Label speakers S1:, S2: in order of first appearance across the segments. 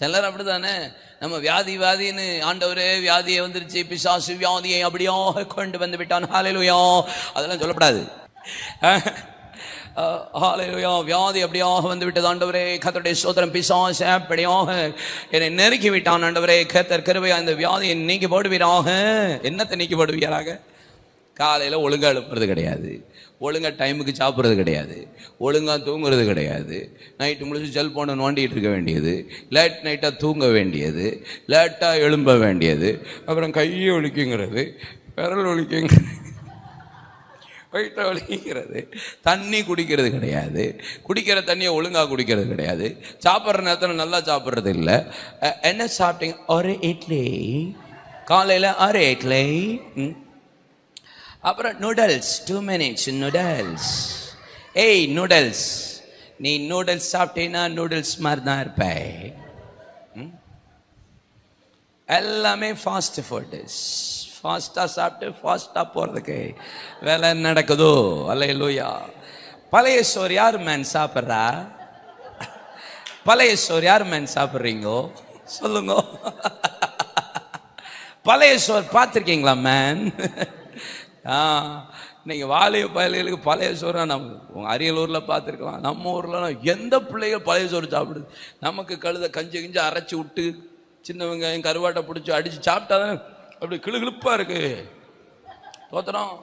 S1: சிலர் அப்படித்தானே, நம்ம வியாதின்னு ஆண்டவரே வியாதியை வந்துருச்சு, பிசாசு வியாதியை அப்படியாக கொண்டு வந்து விட்டான், ஹல்லேலூயா, அதெல்லாம் சொல்லப்படாது. ஹல்லேலூயா, வியாதி அப்படியாக வந்து விட்டது ஆண்டவரே, கர்த்தருடைய ஸ்தோத்திரம். பிசாசு அப்படியாக என்னை நெருக்கி விட்டான் ஆண்டவரே, கர்த்தர் கிருபையா இந்த வியாதியை நீக்கி போடுவீராக. என்னத்தை நீக்கி போடுவீராக? காலையில் ஒழுங்காக எழுப்புறது கிடையாது, ஒழுங்காக டைமுக்கு சாப்பிட்றது கிடையாது, ஒழுங்காக தூங்குறது கிடையாது, நைட்டு முழுசு செல்ஃபோனை நோண்டிகிட்டு இருக்க வேண்டியது, லேட் நைட்டாக தூங்க வேண்டியது, லேட்டாக எழும்ப வேண்டியது, அப்புறம் கையை ஒலிக்குங்கிறது, விரல் ஒலிக்குங்கிறது, வயிற்றை வலிக்கிறது, தண்ணி குடிக்கிறது கிடையாது, குடிக்கிற தண்ணியை ஒழுங்காக குடிக்கிறது கிடையாது, சாப்பிட்ற நேரத்தில் நல்லா சாப்பிட்றது இல்லை. என்ன சாப்பிட்டீங்க? ஒரு இட்லி, காலையில் ஒரு இட்லி, அப்புறம் நூடல்ஸ், 2 minutes நூடல்ஸ். ஏய் நூடல்ஸ், நீ நூடல்ஸ் சாப்பிட்டீங்கன்னா நூடல்ஸ் மாதிரி தான் இருப்ப. எல்லாமே ஃபாஸ்ட் ஃபுட்டு, ஃபாஸ்ட்டாக சாப்பிட்டு ஃபாஸ்ட்டாக போகிறதுக்கு வேலை நடக்குதோ? அல்லேலூயா. பழைய சோறு யார் மேன் சாப்பிட்றா? பழைய சோறு யார் மேன் சாப்பிட்றீங்கோ சொல்லுங்க. பழைய சோறு பார்த்துருக்கீங்களா மேன்? இன்னைக்கு வாலிய பயல்களுக்கு பழைய சோறு நம்ம அரியலூரில் பார்த்துருக்கலாம், நம்ம ஊரில் எந்த பிள்ளைகள் பழைய சோறு சாப்பிடுது? நமக்கு கழுத கஞ்சி அரைச்சி விட்டு சின்ன வெங்காயம் கருவாட்டை பிடிச்சி அடித்து சாப்பிட்டா தானே அப்படி கிளுகிழுப்பாக இருக்கு. தோத்திரம்.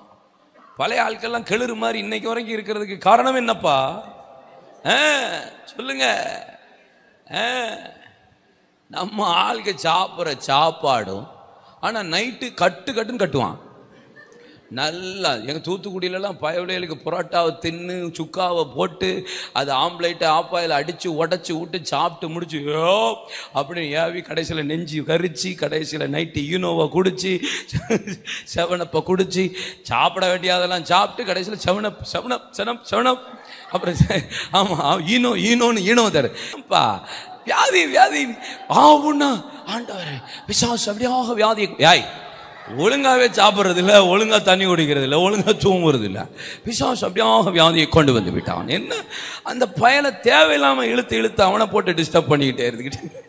S1: பழைய ஆட்கள்லாம் கிளறு மாதிரி இன்னைக்கு வரைக்கும் இருக்கிறதுக்கு காரணம் என்னப்பா? சொல்லுங்க. நம்ம ஆளுக்கு சாப்பிட்ற சாப்பாடும் ஆனால் நைட்டு கட்டுன்னு கட்டுவான். நல்லா எங்கள் தூத்துக்குடியிலலாம் பயவுடைகளுக்கு புரோட்டாவை தின்னு சுக்காவை போட்டு அது ஆம்லேட்டை ஆப்பாயில் அடித்து உடச்சி விட்டு சாப்பிட்டு முடிச்சு அப்படின்னு ஏவி கடைசியில் நெஞ்சு கரிச்சு கடைசியில் நைட்டு ஈனோவை குடிச்சு செவனப்பை குடிச்சு சாப்பிட வேண்டியதெல்லாம் சாப்பிட்டு கடைசியில் செவனப் அப்புறம் ஆமாம் ஈனோன்னு தருப்பா. வியாதி ஆவுன்னா ஆண்டவரே பிசாசு அப்படியாக வியாதி. ஒழுங்காகவே சாப்பிட்றது இல்லை, ஒழுங்காக தண்ணி குடிக்கிறது இல்லை, ஒழுங்காக தூங்குறது இல்லை, பிசாசு அப்படியாக வியாதியை கொண்டு வந்து விட்டான். என்ன அந்த பயலை தேவையில்லாமல் இழுத்து அவனை போட்டு டிஸ்டர்ப் பண்ணிக்கிட்டே இருந்துக்கிட்டு